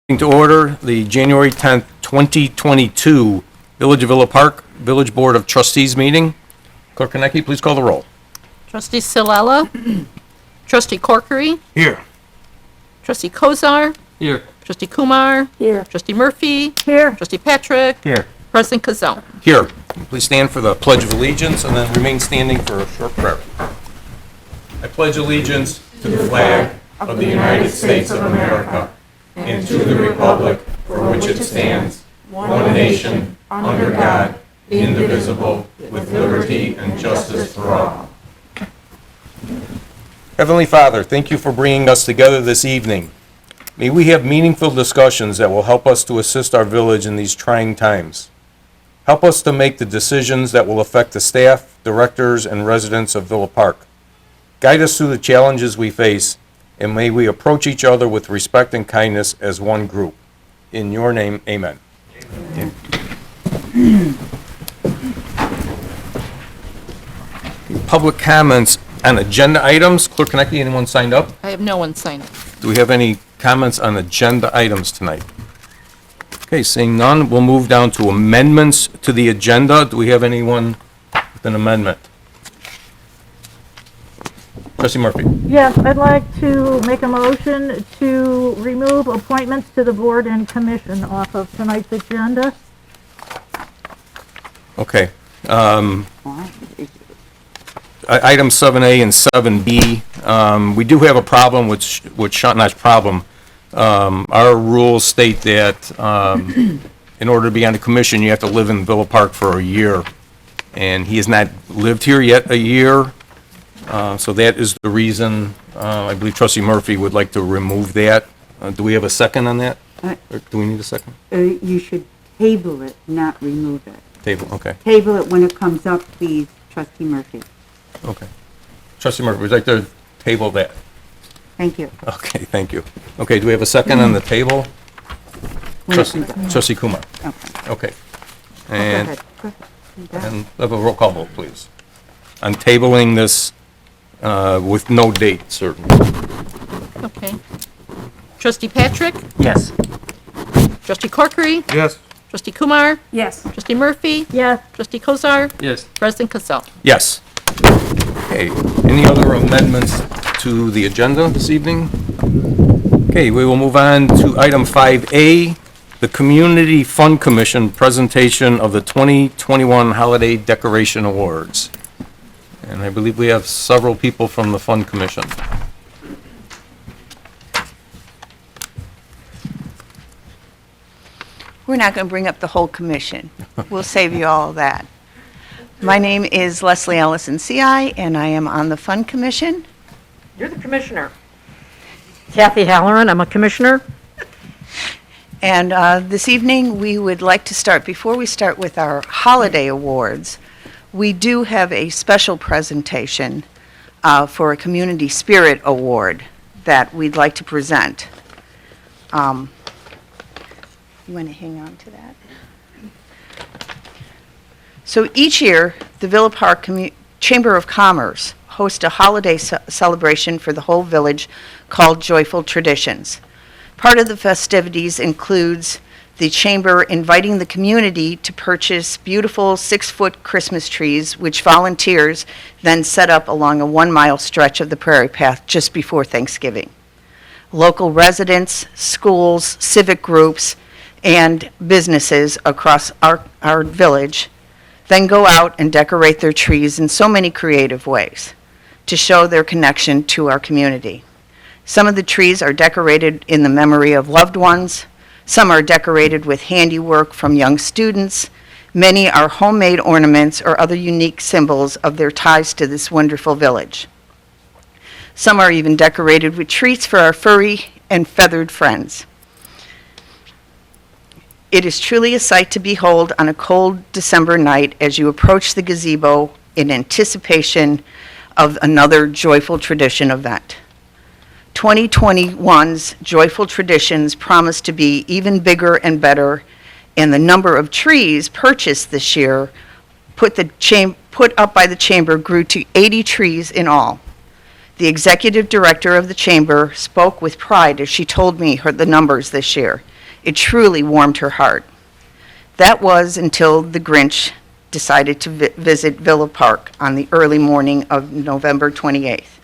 To order the January 10th, 2022 Village of Villa Park Village Board of Trustees meeting. Clerk Konecki, please call the roll. Trustee Silella. Trustee Corkery. Here. Trustee Kozar. Here. Trustee Kumar. Here. Trustee Murphy. Here. Trustee Patrick. Here. President Kazone. Here. Please stand for the Pledge of Allegiance and then remain standing for a short prayer. I pledge allegiance to the flag of the United States of America and to the republic for which it stands, one nation, under God, indivisible, with liberty and justice for all. Heavenly Father, thank you for bringing us together this evening. May we have meaningful discussions that will help us to assist our village in these trying times. Help us to make the decisions that will affect the staff, directors, and residents of Villa Park. Guide us through the challenges we face, and may we approach each other with respect and kindness as one group. In your name, amen. Public comments on agenda items. Clerk Konecki, anyone signed up? I have no one signed up. Do we have any comments on agenda items tonight? Okay, seeing none, we'll move down to amendments to the agenda. Do we have anyone with an amendment? Trustee Murphy. Yes, I'd like to make a motion to remove appointments to the board and commission off of tonight's agenda. Okay. Item 7A and 7B, we do have a problem with Sean, not problem. Our rules state that in order to be on the commission, you have to live in Villa Park for a year. And he has not lived here yet a year. So that is the reason, I believe Trustee Murphy would like to remove that. Do we have a second on that? Or do we need a second? You should table it, not remove it. Table, okay, Table it when it comes up, please, Trustee Murphy. okay. Trustee Murphy, would you like to table that? Thank you. Okay, thank you. Okay, do we have a second on the table? When it comes up. Trustee Kumar, Okay. okay. Go And, ahead. Go ahead. You got it. and have a roll call vote, please. On tabling this with no date certain. Okay. Trustee Patrick. Yes. Trustee Corkery. Yes. Trustee Kumar. Yes. Trustee Murphy. Yes. Trustee Kozar. Yes. President Kazone. Yes. Okay, any other amendments to the agenda this evening? Okay, we will move on to item 5A, the Community Fund Commission presentation of the 2021 Holiday Decoration Awards. And I believe we have several people from the Fund Commission. We're not going to bring up the whole commission. We'll save you all of that. My name is Leslie Ellison, CI, and I am on the Fund Commission. You're the commissioner. Kathy Halloran, I'm a commissioner. And this evening, we would like to start, before we start with our holiday awards, we do have a special presentation for a Community Spirit Award that we'd like to present. You want to hang on to that? So each year, the Villa Park Chamber of Commerce hosts a holiday celebration for the whole village called Joyful Traditions. Part of the festivities includes the chamber inviting the community to purchase beautiful 6-foot Christmas trees, which volunteers then set up along a 1-mile stretch of the prairie path just before Thanksgiving. Local residents, schools, civic groups, and businesses across our village then go out and decorate their trees in so many creative ways to show their connection to our community. Some of the trees are decorated in the memory of loved ones. Some are decorated with handiwork from young students. Many are homemade ornaments or other unique symbols of their ties to this wonderful village. Some are even decorated with treats for our furry and feathered friends. It is truly a sight to behold on a cold December night as you approach the gazebo in anticipation of another Joyful Tradition event. 2021's Joyful Traditions promise to be even bigger and better, and the number of trees purchased this year put up by the chamber grew to 80 trees in all. The executive director of the chamber spoke with pride as she told me the numbers this year. It truly warmed her heart. That was until the Grinch decided to visit Villa Park on the early morning of November 28th.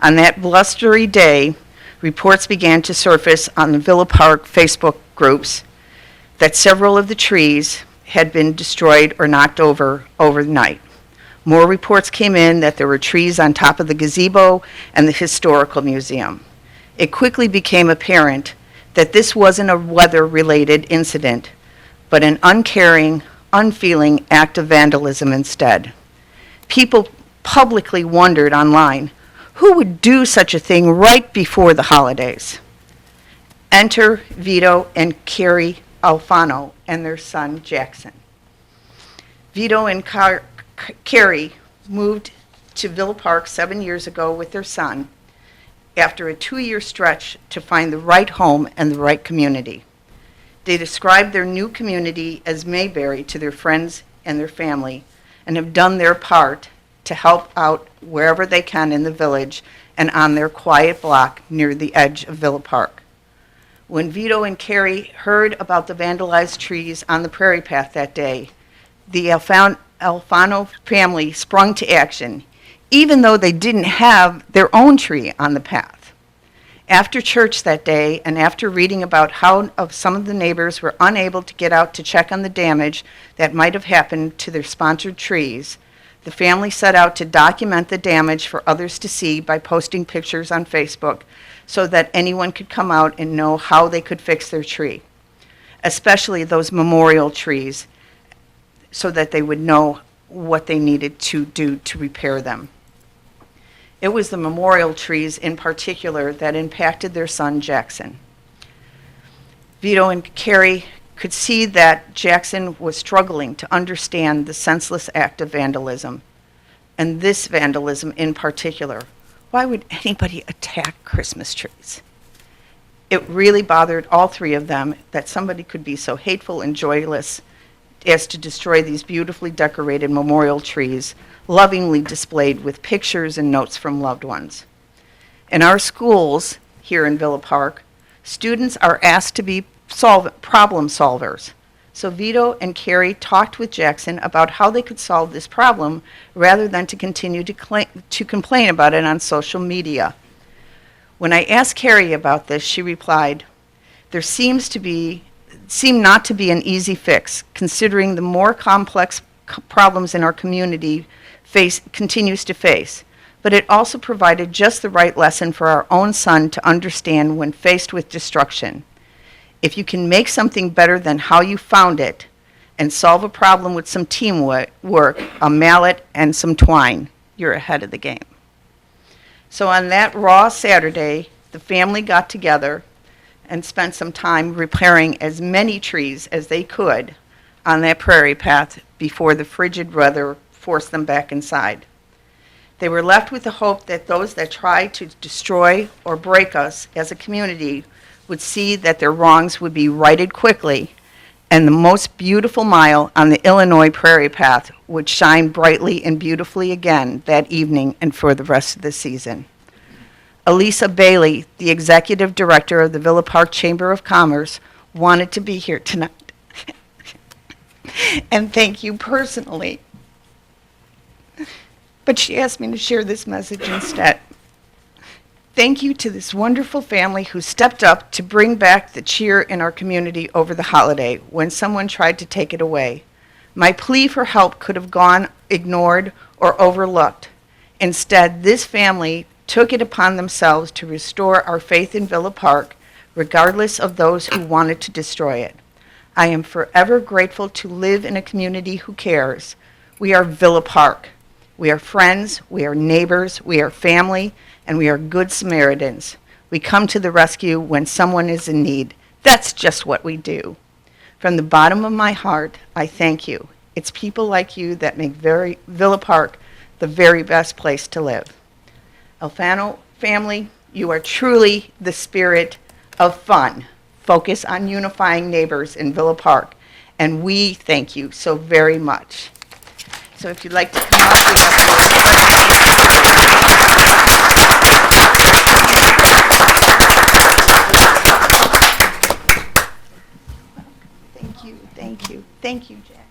On that blustery day, reports began to surface on the Villa Park Facebook groups that several of the trees had been destroyed or knocked over overnight. More reports came in that there were trees on top of the gazebo and the historical museum. It quickly became apparent that this wasn't a weather-related incident, but an uncaring, unfeeling act of vandalism instead. People publicly wondered online, who would do such a thing right before the holidays? Enter Vito and Carrie Alfano and their son Jackson. Vito and Carrie moved to Villa Park 7 years ago with their son after a 2-year stretch to find the right home and the right community. They described their new community as Mayberry to their friends and their family and have done their part to help out wherever they can in the village and on their quiet block near the edge of Villa Park. When Vito and Carrie heard about the vandalized trees on the prairie path that day, the Alfano family sprung to action, even though they didn't have their own tree on the path. After church that day, and after reading about how some of the neighbors were unable to get out to check on the damage that might have happened to their sponsored trees, the family set out to document the damage for others to see by posting pictures on Facebook so that anyone could come out and know how they could fix their tree, especially those memorial trees, so that they would know what they needed to do to repair them. It was the memorial trees in particular that impacted their son, Jackson. Vito and Carrie could see that Jackson was struggling to understand the senseless act of vandalism, and this vandalism in particular. Why would anybody attack Christmas trees? It really bothered all three of them that somebody could be so hateful and joyless as to destroy these beautifully decorated memorial trees, lovingly displayed with pictures and notes from loved ones. In our schools here in Villa Park, students are asked to be problem solvers. So Vito and Carrie talked with Jackson about how they could solve this problem rather than to continue to complain about it on social media. When I asked Carrie about this, she replied, "There seem not to be an easy fix, considering the more complex problems in our community continues to face. But it also provided just the right lesson for our own son to understand when faced with destruction. If you can make something better than how you found it and solve a problem with some teamwork, a mallet, and some twine, you're ahead of the game." So on that raw Saturday, the family got together and spent some time repairing as many trees as they could on that prairie path before the frigid weather forced them back inside. They were left with the hope that those that tried to destroy or break us as a community would see that their wrongs would be righted quickly, and the most beautiful mile on the Illinois prairie path would shine brightly and beautifully again that evening and for the rest of the season. Elisa Bailey, the executive director of the Villa Park Chamber of Commerce, wanted to be here tonight. And thank you personally. But she asked me to share this message instead. Thank you to this wonderful family who stepped up to bring back the cheer in our community over the holiday when someone tried to take it away. My plea for help could have gone ignored or overlooked. Instead, this family took it upon themselves to restore our faith in Villa Park, regardless of those who wanted to destroy it. I am forever grateful to live in a community who cares. We are Villa Park. We are friends, we are neighbors, we are family, and we are good Samaritans. We come to the rescue when someone is in need. That's just what we do. From the bottom of my heart, I thank you. It's people like you that make Villa Park the very best place to live. Alfano family, you are truly the spirit of fun. Focus on unifying neighbors in Villa Park, and we thank you so very much. So if you'd like to come up, we have Thank you. Thank you, Jackson.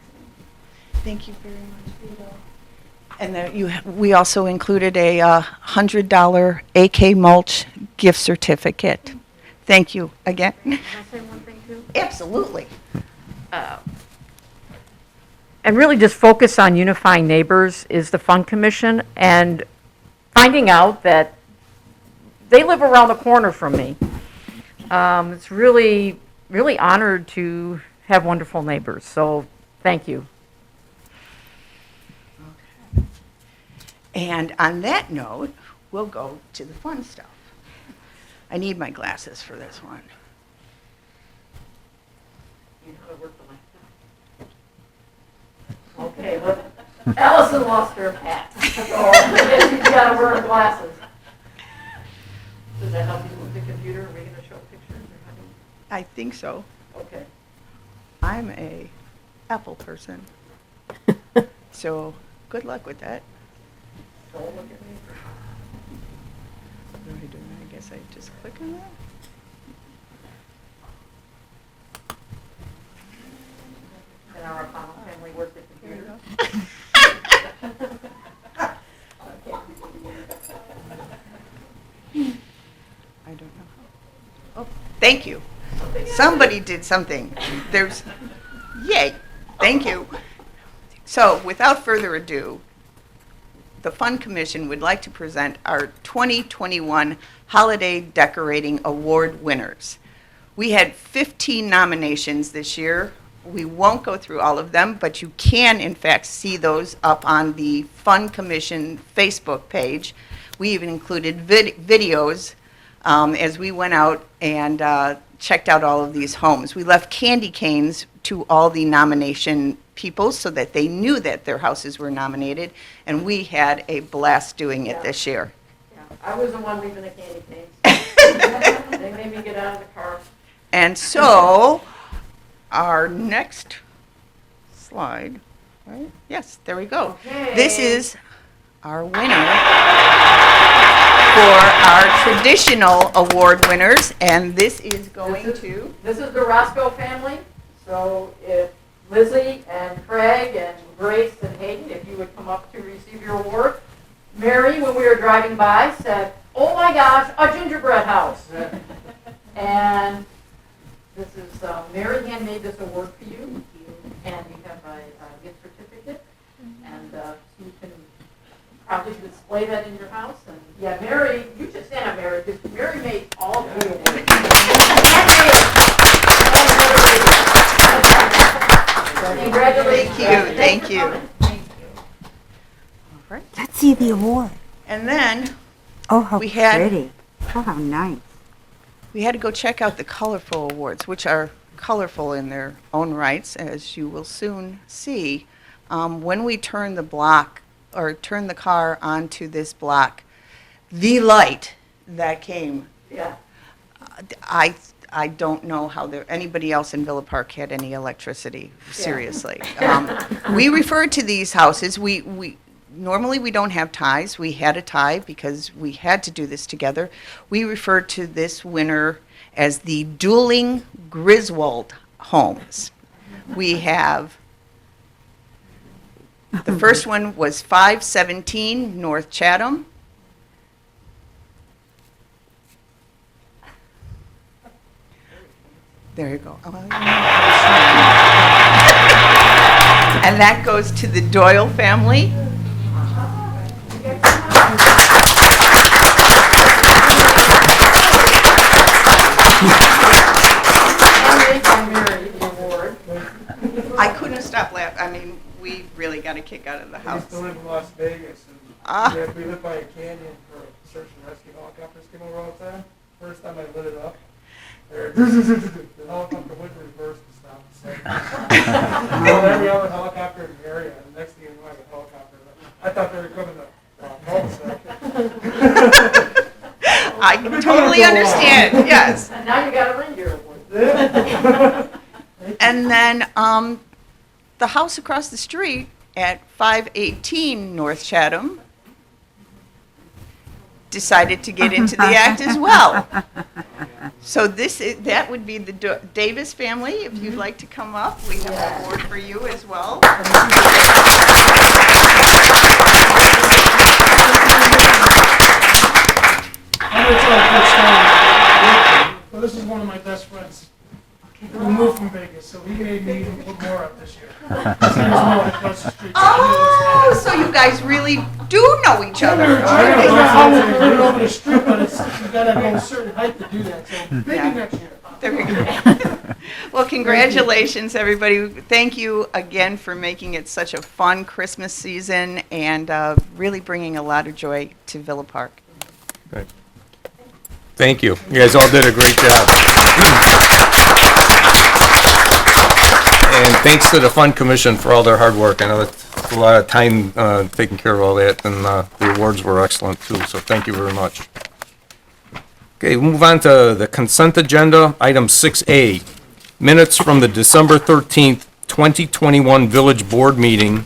Thank you very much, Vito. And there we also included a $100 AK Mulch gift certificate. Thank you again. Can I say one thing too? Absolutely. And really just focus on unifying neighbors is the Fun Commission, and finding out that they live around the corner from me. It's really, really honored to have wonderful neighbors, so thank you. And on that note, we'll go to the fun stuff. I need my glasses for this one. Okay, well, Allison lost her hat, so she's got to wear her glasses. Does that help you with the computer? Are we going to show pictures or how do I think so. Okay. I'm a Apple person. So good luck with that. Don't look at me. What do I do? I guess I just click on that. And our family works at There you computer. I don't know how. Oh, thank you. Somebody did something. There's, yay, thank you. So without further ado, the Fun Commission would like to present our 2021 Holiday Decorating Award winners. We had 15 nominations this year. We won't go through all of them, but you can in fact see those up on the Fun Commission Facebook page. We even included videos as we went out and checked out all of these homes. We left candy canes to all the nomination people so that they knew that their houses were nominated, and we had a blast doing it this year. Yeah, I was the one leaving the candy canes. They made me get out of the car. And so, our next slide, right? Yes, there we go. Okay. This is our winner for our traditional award winners, and this is going to... This is the Roscoe family, so if Lizzie and Craig and Grace and Hayden, if you would come up to receive your award. Mary, when we were driving by, said, "Oh my gosh, a gingerbread house." And this is, Mary handmade this award for you, and you have a gift certificate, and you can probably display that in your house. And yeah, Mary, you should stand up, Mary, because Mary made all the awards. Congratulations. Thank you. Thank you. All right. Let's see the award. And then Oh, how We had- pretty. Oh, how nice. we had to go check out the colorful awards, which are colorful in their own rights, as you will soon see. When we turn the block, or turn the car onto this block, the light that came, Yeah. I don't know how anybody else in Villa Park had any electricity, seriously. We refer to these houses, normally we don't have ties. We had a tie because we had to do this together. We refer to this winner as the Dueling Griswold Homes. We have, the first one was 517 North Chatham. There you go. And that goes to the Doyle family. Mary, the award. I couldn't stop laughing. I mean, we really got a kick out of the I used house. to live in Las Vegas, Ah. and we lived by a canyon for search and rescue helicopters came over all the time. First time I lit it up, the helicopter went reverse to stop the second. So every other helicopter in the area, and the next thing you know, I have a helicopter. I thought they were coming to cul-de-sac. I totally understand, yes. And now you got a reindeer award. And then the house across the street at 518 North Chatham decided to get into the act as well. So that would be the Davis family. If you'd like to come up, we have a board for you as well. I'm gonna tell a quick story. Well, this is one of my best friends. We moved from Vegas, so he made me even put more up this year. His name is Mo across the street. Oh, so you guys really do know each other. I don't know how we put it over the street, but you gotta go a certain height to do that, so maybe Yeah. next year. There we go. Well, congratulations, everybody. Thank you again for making it such a fun Christmas season and really bringing a lot of joy to Villa Park. Great. Thank you. You guys all did a great job. And thanks to the Fund Commission for all their hard work. I know that's a lot of time taking care of all that, and the awards were excellent too, so thank you very much. Okay, we'll move on to the consent agenda, item 6A. Minutes from the December 13th, 2021 Village Board meeting,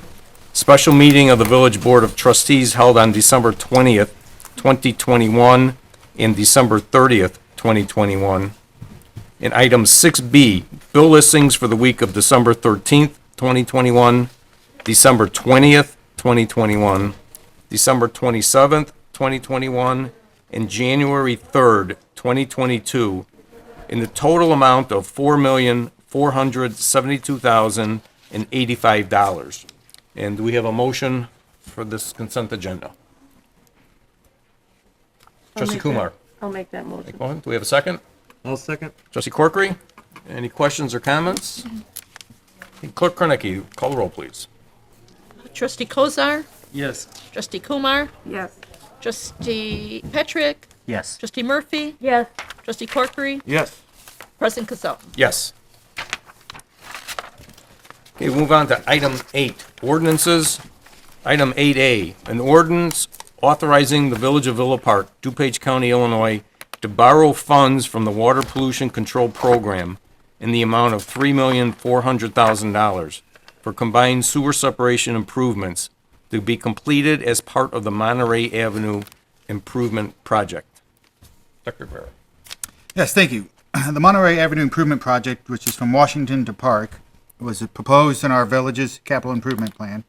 special meeting of the Village Board of Trustees held on December 20th, 2021, and December 30th, 2021. And item 6B, bill listings for the week of December 13th, 2021, December 20th, 2021, December 27th, 2021, and January 3rd, 2022, in the total amount of $4,472,085. And do we have a motion for this consent agenda? Trustee Kumar. I'll make that motion. Go ahead. Do we have a second? I'll second. Trustee Corkery, any questions or comments? Clerk Kornicki, call the roll, please. Trustee Kozar, Yes. Trustee Kumar, Yes. Trustee Petrick, Yes. Trustee Murphy, Yes. Trustee Corkery, Yes. President Cassell. Yes. Okay, we'll move on to item 8, ordinances. Item 8A, an ordinance authorizing the Village of Villa Park, Dupage County, Illinois, to borrow funds from the Water Pollution Control Program in the amount of $3,400,000 for combined sewer separation improvements to be completed as part of the Monterey Avenue Improvement Project. Dr. Guerra. Yes, thank you. The Monterey Avenue Improvement Project, which is from Washington to Park, was proposed in our village's capital improvement plan.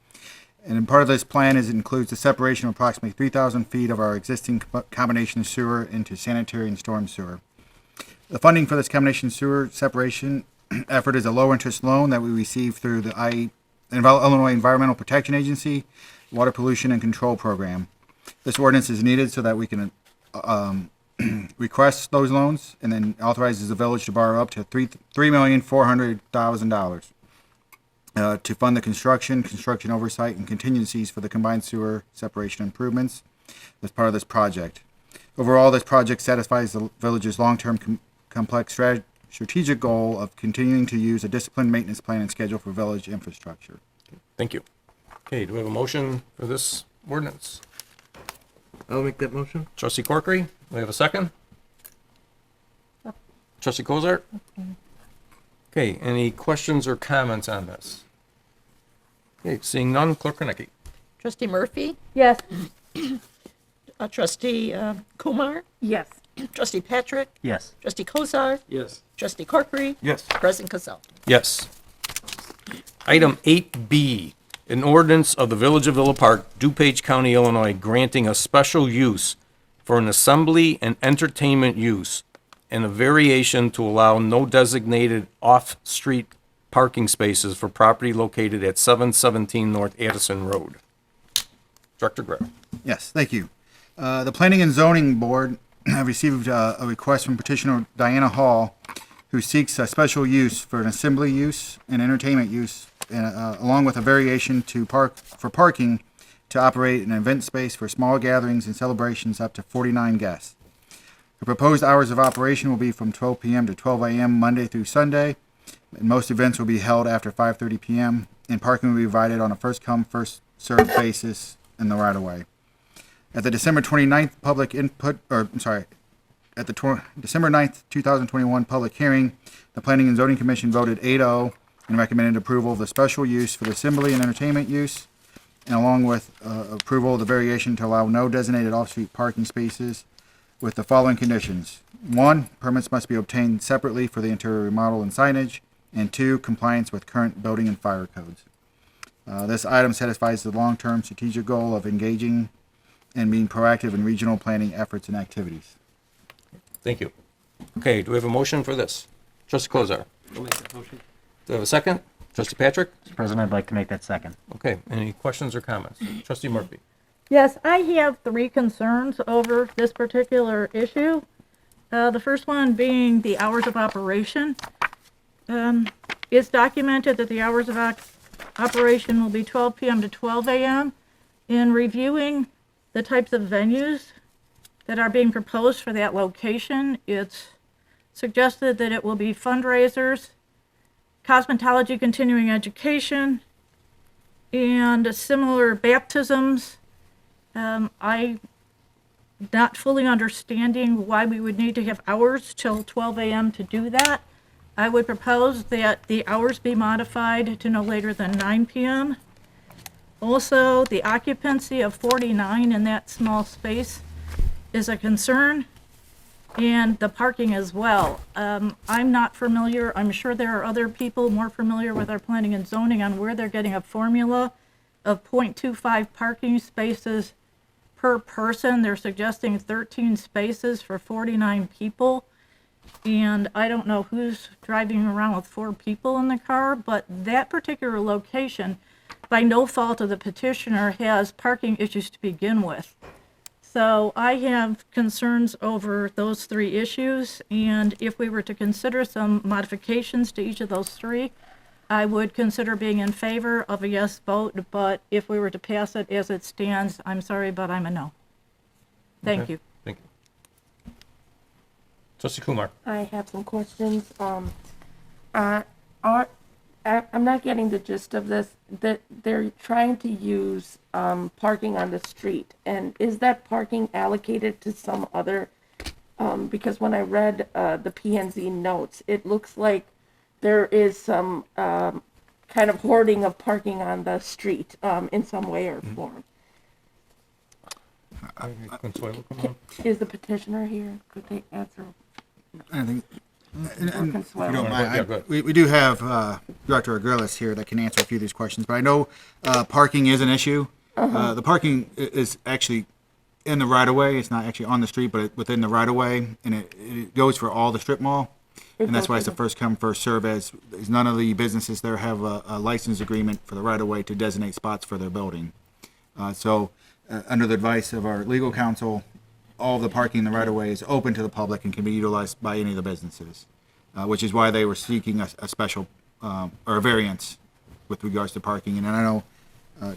And part of this plan includes the separation of approximately 3,000 feet of our existing combination sewer into sanitary and storm sewer. The funding for this combination sewer separation effort is a low-interest loan that we receive through the Illinois Environmental Protection Agency Water Pollution and Control Program. This ordinance is needed so that we can request those loans and then authorizes the village to borrow up to $3,400,000 to fund the construction oversight, and contingencies for the combined sewer separation improvements as part of this project. Overall, this project satisfies the village's long-term complex strategic goal of continuing to use a disciplined maintenance plan and schedule for village infrastructure. Thank you. Okay, do we have a motion for this ordinance? I'll make that motion. Trustee Corkery, do we have a second? Trustee Kozart? Okay, any questions or comments on this? Okay, seeing none, Clerk Kornicki. Trustee Murphy, Yes. Trustee Kumar, Yes. Trustee Patrick, Yes. Trustee Kozar, Yes. Trustee Corkery, Yes. President Cassell. Yes. Item 8B, an ordinance of the Village of Villa Park, Dupage County, Illinois, granting a special use for an assembly and entertainment use and a variation to allow no designated off-street parking spaces for property located at 717 North Addison Road. Director Greer. Yes, thank you. The Planning and Zoning Board received a request from petitioner Diana Hall, who seeks a special use for an assembly use and entertainment use, along with a variation to parking to operate an event space for small gatherings and celebrations up to 49 guests. The proposed hours of operation will be from 12 p.m. to 12 a.m. Monday through Sunday. And most events will be held after 5:30 p.m. and parking will be provided on a first-come, first-served basis in the right-of-way. At the December 29th December 9th, 2021 public hearing, the Planning and Zoning Commission voted 8-0 and recommended approval of the special use for the assembly and entertainment use, and along with approval of the variation to allow no designated off-street parking spaces with the following conditions. 1, permits must be obtained separately for the interior remodel and signage, and 2, compliance with current building and fire codes. This item satisfies the long-term strategic goal of engaging and being proactive in regional planning efforts and activities. Thank you. Okay, do we have a motion for this? Trustee Kozar. I'll make that motion. Do we have a second? Trustee Patrick? Mr. President, I'd like to make that second. Okay, any questions or comments? Trustee Murphy? Yes, I have 3 concerns over this particular issue. The first one being the hours of operation. It's documented that the hours of operation will be 12 p.m. to 12 a.m. In reviewing the types of venues that are being proposed for that location, it's suggested that it will be fundraisers, cosmetology continuing education, and similar baptisms. I'm not fully understanding why we would need to have hours till 12 a.m. to do that. I would propose that the hours be modified to no later than 9 p.m. Also, the occupancy of 49 in that small space is a concern, and the parking as well. I'm not familiar, I'm sure there are other people more familiar with our planning and zoning on where they're getting a formula of 0.25 parking spaces per person. They're suggesting 13 spaces for 49 people. And I don't know who's driving around with 4 people in the car, but that particular location, by no fault of the petitioner, has parking issues to begin with. So I have concerns over those 3 issues, and if we were to consider some modifications to each of those 3, I would consider being in favor of a yes vote, but if we were to pass it as it stands, I'm sorry, but I'm a no. Thank Okay, you. Thank you. Trustee Kumar? I have some questions. I'm not getting the gist of this, that they're trying to use parking on the street. And is that parking allocated to some other, because when I read the P&Z notes, it looks like there is some kind of hoarding of parking on the street in some way or form. Consuelo, come on. Is the petitioner here? Could they answer? I think, and if you Consuelo. don't mind, Yeah, go ahead. we do have Director Agrilis here that can answer a few of these questions, but I know parking is an issue. The parking is actually in the right-of-way. It's not actually on the street, but within the right-of-way, and it goes for all the strip mall. And that's why it's a first come, first serve, as none of the businesses there have a license agreement for the right-of-way to designate spots for their building. So, under the advice of our legal counsel, all of the parking in the right-of-way is open to the public and can be utilized by any of the businesses, which is why they were seeking a special, or a variance with regards to parking. And I know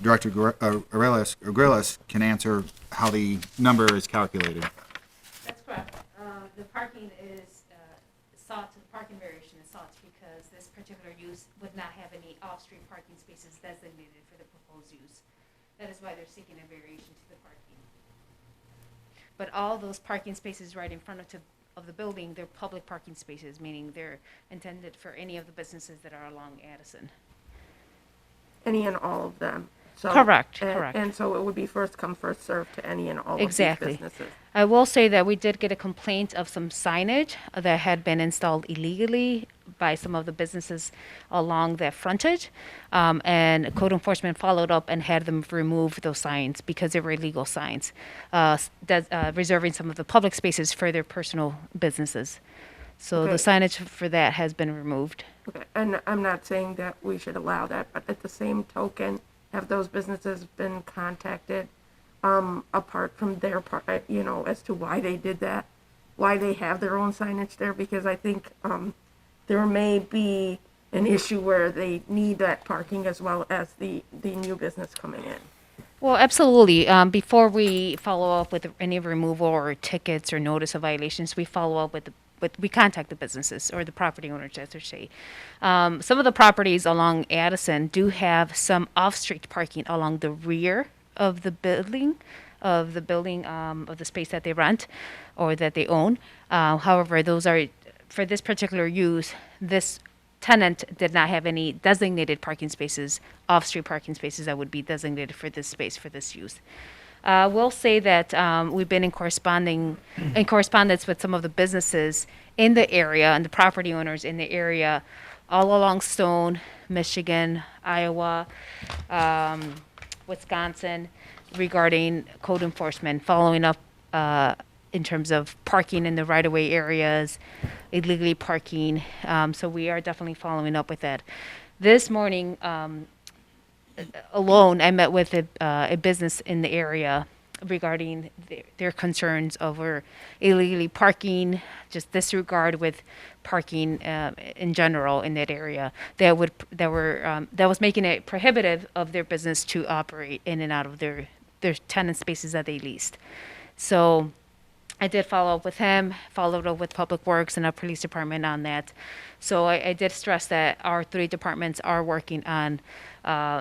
Director Agrilis can answer how the number is calculated. That's correct. The parking is sought, the parking variation is sought because this particular use would not have any off-street parking spaces designated for the proposed use. That is why they're seeking a variation to the parking. But all those parking spaces right in front of the building, they're public parking spaces, meaning they're intended for any of the businesses that are along Addison. Any and all of them? So, Correct, and, correct. And so it would be first come, first served to any and all Exactly. of these businesses. I will say that we did get a complaint of some signage that had been installed illegally by some of the businesses along that frontage. And code enforcement followed up and had them remove those signs because they were illegal signs, reserving some of the public spaces for their personal businesses. So the Okay. signage for that has been removed. Okay, and I'm not saying that we should allow that, but at the same token, have those businesses been contacted, apart from their part, as to why they did that? Why they have their own signage there? Because I think, there may be an issue where they need that parking as well as the new business coming in. Well, absolutely. Before we follow up with any removal or tickets or notice of violations, we follow up we contact the businesses or the property owners, as they say. Some of the properties along Addison do have some off-street parking along the rear of the building, of the space that they rent or that they own. However, those are, for this particular use, this tenant did not have any designated parking spaces, off-street parking spaces that would be designated for this space, for this use. We'll say that we've been in correspondence with some of the businesses in the area and the property owners in the area, all along Stone, Michigan, Iowa, Wisconsin, regarding code enforcement, following up in terms of parking in the right-of-way areas, illegally parking. So we are definitely following up with that. This morning, alone, I met with a business in the area regarding their concerns over illegally parking, just disregard with parking in general in that area. That was making it prohibitive of their business to operate in and out of their tenant spaces that they leased. So I did follow up with him, followed up with Public Works and our police department on that. So I did stress that our 3 departments are working on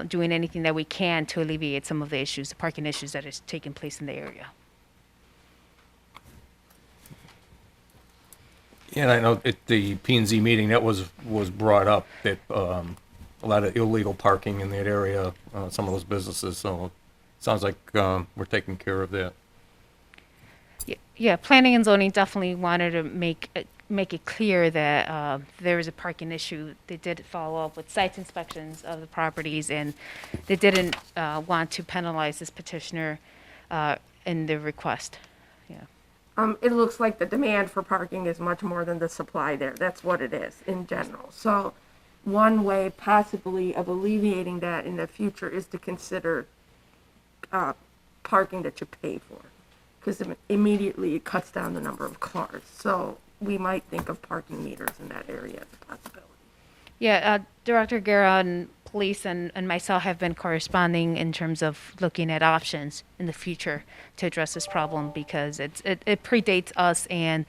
doing anything that we can to alleviate some of the issues, the parking issues that is taking place in the area. Yeah, and I know at the P and Z meeting, that was brought up, that a lot of illegal parking in that area, some of those businesses, so it sounds like we're taking care of that. Yeah, planning and zoning definitely wanted to make it clear that there is a parking issue. They did follow up with site inspections of the properties, and they didn't want to penalize this petitioner in the request. Yeah. It looks like the demand for parking is much more than the supply there. That's what it is in general. So one way possibly of alleviating that in the future is to consider parking that you pay for, because immediately it cuts down the number of cars. So we might think of parking meters in that area as a possibility. Yeah, Director Guerra and police and myself have been corresponding in terms of looking at options in the future to address this problem, because it predates us, and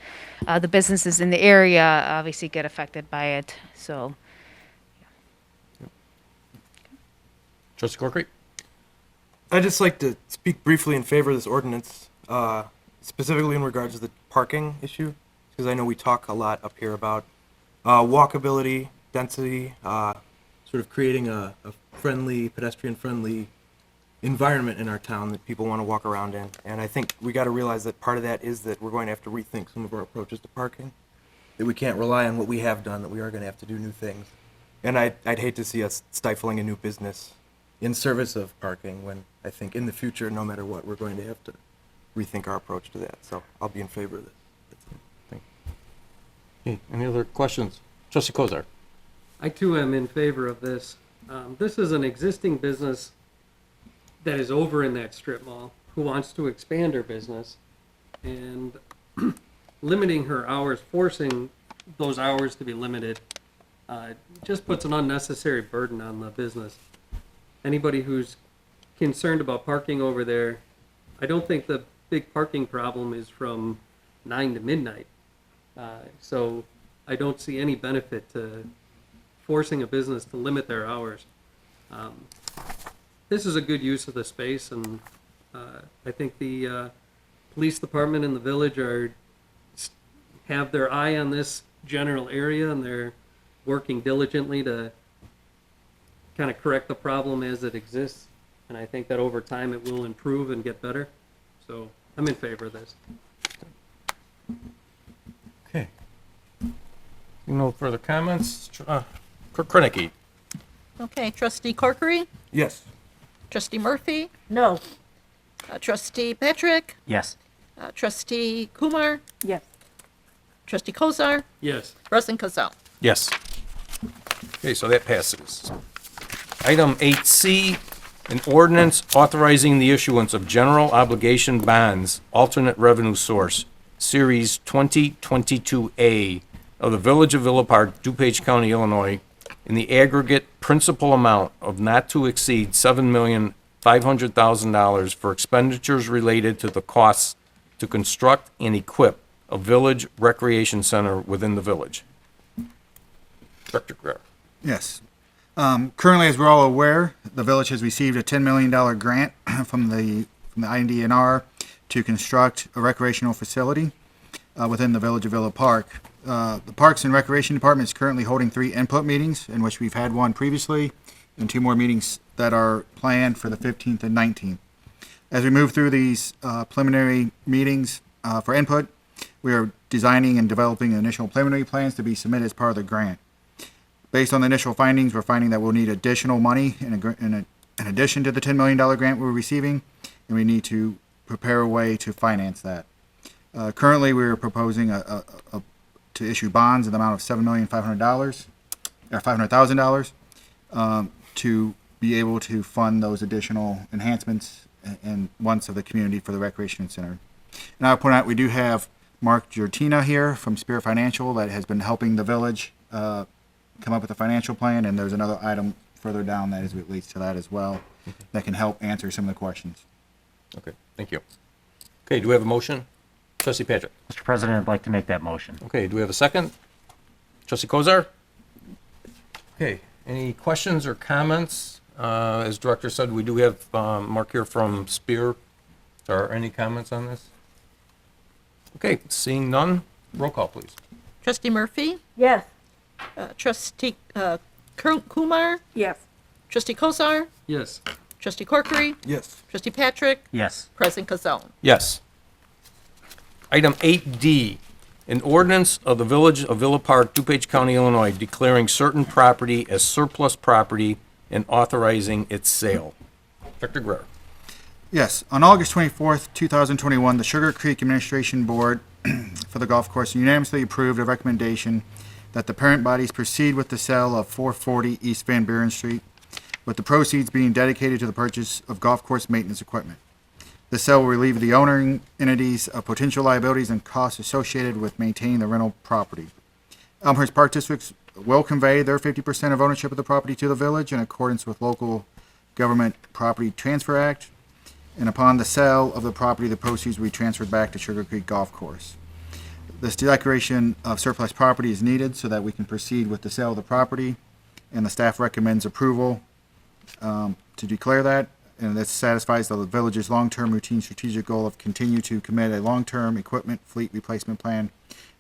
the businesses in the area obviously get affected by it. So, Trustee Corkery? I'd just like to speak briefly in favor of this ordinance, specifically in regards to the parking issue, because I know we talk a lot up here about walkability, density, sort of creating a friendly, pedestrian-friendly environment in our town that people want to walk around in. And I think we got to realize that part of that is that we're going to have to rethink some of our approaches to parking, that we can't rely on what we have done, that we are going to have to do new things. And I'd hate to see us stifling a new business in service of parking, when I think in the future, no matter what, we're going to have to rethink our approach to that. So I'll be in favor of this. Okay, any other questions? Trustee Kozar? I too am in favor of this. This is an existing business that is over in that strip mall who wants to expand her business, and limiting her hours, forcing those hours to be limited, just puts an unnecessary burden on the business. Anybody who's concerned about parking over there, I don't think the big parking problem is from 9 to midnight. So I don't see any benefit to forcing a business to limit their hours. This is a good use of the space, and I think the police department in the village have their eye on this general area, and they're working diligently to kind of correct the problem as it exists. And I think that over time it will improve and get better. So I'm in favor of this. Okay. No further comments? Clerk Krenicky? Okay, Trustee Corkery, Yes. Trustee Murphy, No. Trustee Patrick, Yes. Trustee Kumar, Yes. Trustee Kozar, Yes. President Kazal. Yes. Okay, so that passes. Item 8C, an ordinance authorizing the issuance of general obligation bonds, alternate revenue source, Series 2022A of the Village of Villa Park, Dupage County, Illinois, in the aggregate principal amount of not to exceed $7,500,000 for expenditures related to the costs to construct and equip a village recreation center within the village. Director Guerra. Yes. Currently, as we're all aware, the village has received a $10 million grant from the INDNR to construct a recreational facility within the village of Villa Park. The Parks and Recreation Department is currently holding 3 input meetings, in which we've had one previously, and 2 more meetings that are planned for the 15th and 19th. As we move through these preliminary meetings for input, we are designing and developing initial preliminary plans to be submitted as part of the grant. Based on the initial findings, we're finding that we'll need additional money in addition to the $10 million grant we're receiving, and we need to prepare a way to finance that. Currently, we're proposing to issue bonds in the amount of $500,000 to be able to fund those additional enhancements and wants of the community for the recreation center. And I'll point out we do have Mark Giortina here from Spirit Financial that has been helping the village come up with a financial plan, and there's another item further down that relates to that as well that can help answer some of the questions. Okay, thank you. Okay, do we have a motion? Trustee Patrick. Mr. President, I'd like to make that motion. Okay, do we have a second? Trustee Kozar? Okay, any questions or comments? As Director said, we do have Mark here from Spear. Are any comments on this? Okay, seeing none, roll call, please. Trustee Murphy? Yes. Trustee Kumar? Yes. Trustee Kozar? Yes. Trustee Corkery? Yes. Trustee Patrick? Yes. President Kazone? Yes. Item 8D, an ordinance of the Village of Villa Park, Dupage County, Illinois, declaring certain property as surplus property and authorizing its sale. Dr. Greer. Yes, on August 24th, 2021, the Sugar Creek Administration Board for the golf course unanimously approved a recommendation that the parent bodies proceed with the sale of 440 East Van Buren Street, with the proceeds being dedicated to the purchase of golf course maintenance equipment. The sale will relieve the owning entities of potential liabilities and costs associated with maintaining the rental property. Elmhurst Park Districts will convey their 50% of ownership of the property to the village in accordance with local government property transfer act. And upon the sale of the property, the proceeds will be transferred back to Sugar Creek Golf Course. This declaration of surplus property is needed so that we can proceed with the sale of the property, and the staff recommends approval to declare that, and this satisfies the village's long-term routine strategic goal of continue to commit a long-term equipment fleet replacement plan,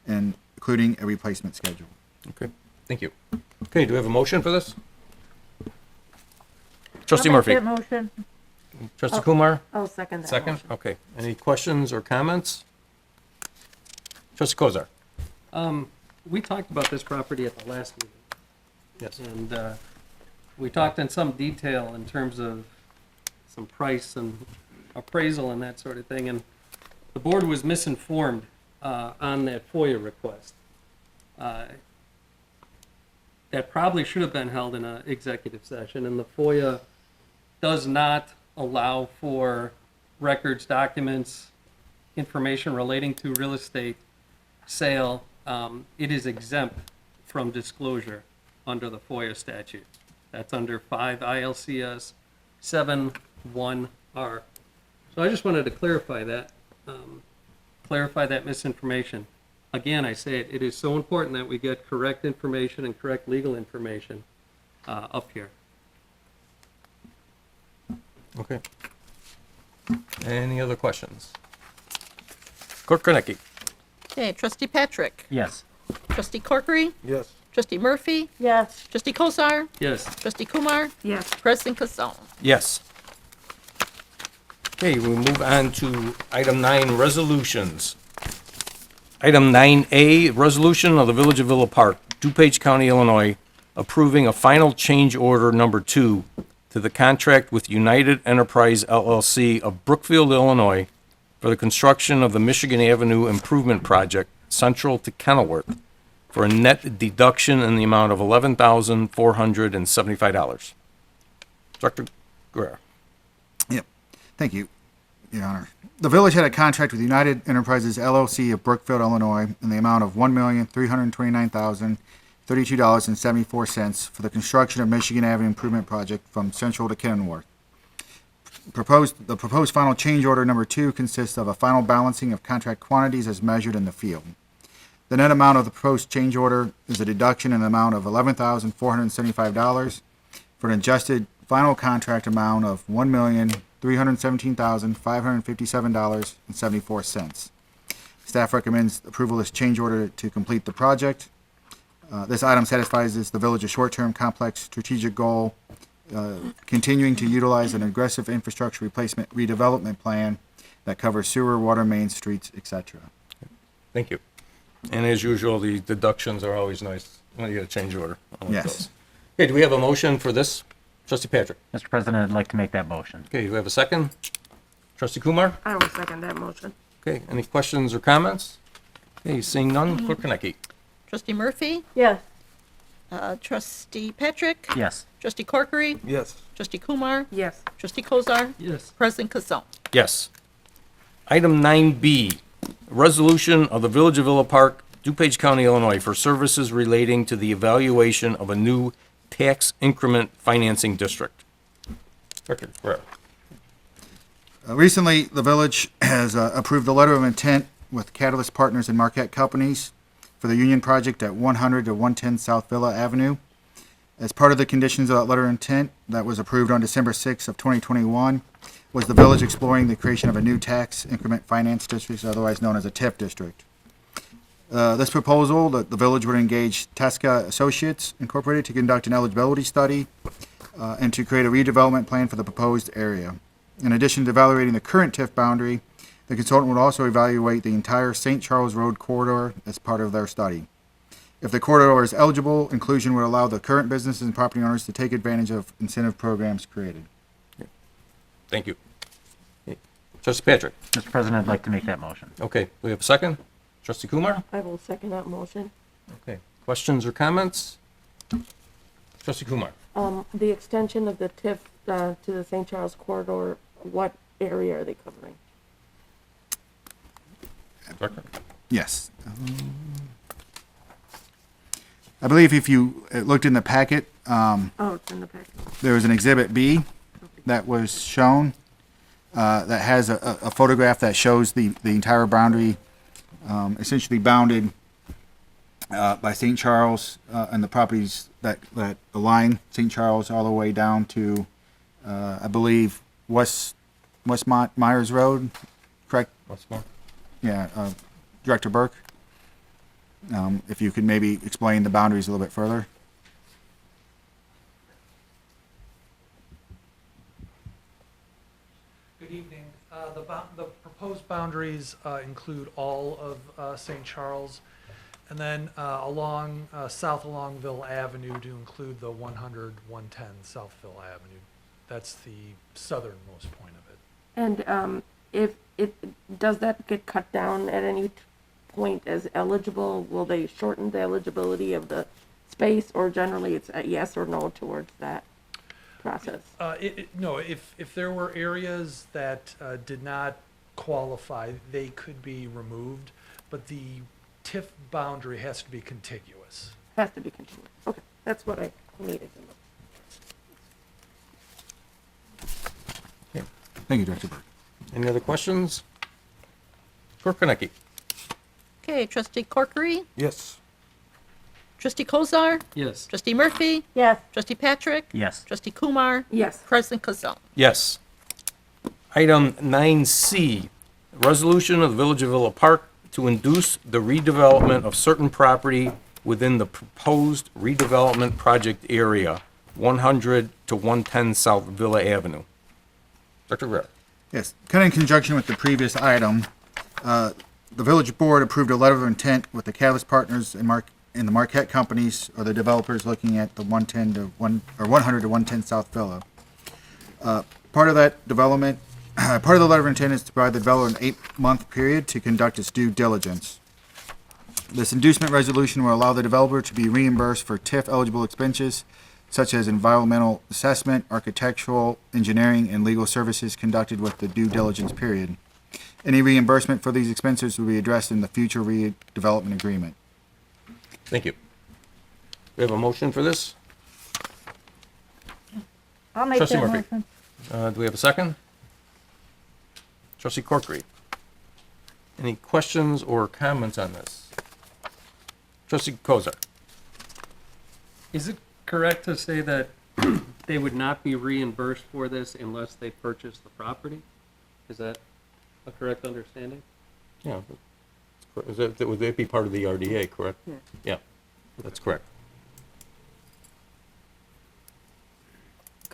and including a replacement schedule. Okay, thank you. Okay, do we have a motion for this? Trustee I'll make Murphy. that motion. Trustee Kumar? I'll second that. Second, motion. okay. Any questions or comments? Trustee Kozar? We talked about this property at the last meeting. Yes. And we talked in some detail in terms of some price and appraisal and that sort of thing. And the board was misinformed on that FOIA request. That probably should have been held in an executive session, and the FOIA does not allow for records, documents, information relating to real estate sale. It is exempt from disclosure under the FOIA statute. That's under 5 ILCS 7(1)R. So I just wanted to clarify that misinformation. Again, I say it is so important that we get correct information and correct legal information up here. Okay. Any other questions? Clerk Kornecki? Okay, Trustee Patrick? Yes. Trustee Corkery? Yes. Trustee Murphy? Yes. Trustee Kozar? Yes. Trustee Kumar? Yes. President Kazone? Yes. Okay, we move on to item 9, resolutions. Item 9A, resolution of the Village of Villa Park, DuPage County, Illinois, approving a final change order number 2 to the contract with United Enterprise LLC of Brookfield, Illinois, for the construction of the Michigan Avenue Improvement Project central to Kenilworth, for a net deduction in the amount of $11,475. Dr. Guerra. Yep. Thank you, Your Honor. The village had a contract with United Enterprises LLC of Brookfield, Illinois, in the amount of $1,329,032.74 for the construction of Michigan Avenue Improvement Project from Central to Kenilworth. The proposed final change order number 2 consists of a final balancing of contract quantities as measured in the field. The net amount of the proposed change order is a deduction in the amount of $11,475 for an adjusted final contract amount of $1,317,557.74. Staff recommends approval of this change order to complete the project. This item satisfies the village's short-term complex strategic goal continuing to utilize an aggressive infrastructure replacement redevelopment plan that covers sewer, water main, streets, etc. Thank you. And as usual, the deductions are always nice when you get a change order. on Yes. those. Okay, do we have a motion for this? Trustee Patrick? Mr. President, I'd like to make that motion. Okay, do we have a second? Trustee Kumar? I will second that motion. Okay, any questions or comments? Okay, seeing none, Clerk Konecki. Trustee Murphy? Yes. Trustee Patrick? Yes. Trustee Corkery? Yes. Trustee Kumar? Yes. Trustee Kozar? Yes. President Kazone? Yes. Item 9B, resolution of the Village of Villa Park, DuPage County, Illinois, for services relating to the evaluation of a new tax increment financing district. Director Guerrero. Recently, the village has approved a letter of intent with Catalyst Partners and Marquette Companies for the Union Project at 100 to 110 South Villa Avenue. As part of the conditions of that letter of intent that was approved on December 6th of 2021, was the village exploring the creation of a new tax increment finance district, otherwise known as a TIF district. This proposal, that the village would engage Tesca Associates Incorporated to conduct an eligibility study and to create a redevelopment plan for the proposed area. In addition to evaluating the current TIF boundary, the consultant would also evaluate the entire St. Charles Road corridor as part of their study. If the corridor is eligible, inclusion would allow the current businesses and property owners to take advantage of incentive programs created. Thank you. Okay. Trustee Patrick. Mr. President, I'd like to make that motion. Okay, we have a second? Trustee Kumar? I will second that motion. Okay. Questions or comments? Trustee Kumar? The extension of the TIF to the St. Charles corridor, what area are they covering? Director? Yes. I believe if you looked in the packet, Oh, it's in the packet. there was an Exhibit B that was shown that has a photograph that shows the entire boundary, essentially bounded by St. Charles and the properties that align St. Charles all the way down to, I believe, Westmont Myers Road, correct? Westmore? Yeah, Director Burke, if you could maybe explain the boundaries a little bit further. Good evening. The proposed boundaries include all of St. Charles, and then south along Ville Avenue to include the 100, 110 South Ville Avenue. That's the southernmost point of it. And if does that get cut down at any point as eligible? Will they shorten the eligibility of the space, or generally it's a yes or no towards that process? No, if there were areas that did not qualify, they could be removed, but the TIF boundary has to be contiguous. Has to be continued. Okay, that's what I needed to know. Thank you, Director Burke. Any other questions? Clerk Konecki. Okay, Trustee Corkery? Yes. Trustee Kozar? Yes. Trustee Murphy? Yes. Trustee Patrick? Yes. Trustee Kumar? Yes. President Kazone? Yes. Item 9C, resolution of the Village of Villa Park to induce the redevelopment of certain property within the proposed redevelopment project area, 100 to 110 South Villa Avenue. Dr. Guerrero. Yes, kind of in conjunction with the previous item, the village board approved a letter of intent with the Catalyst Partners and the Marquette Companies, or the developers looking at the 100 to 110 South Villa. Part of that development, part of the letter of intent is to provide the developer an 8-month period to conduct its due diligence. This inducement resolution will allow the developer to be reimbursed for TIF eligible expenses such as environmental assessment, architectural, engineering, and legal services conducted with the due diligence period. Any reimbursement for these expenses will be addressed in the future redevelopment agreement. Thank you. We have a motion for this? I'll make Trustee that Murphy. motion. Do we have a second? Trustee Corkery. Any questions or comments on this? Trustee Kozar. Is it correct to say that they would not be reimbursed for this unless they purchase the property? Is that a correct understanding? Yeah. Would that be part of the RDA, correct? Yeah. Yeah, that's correct.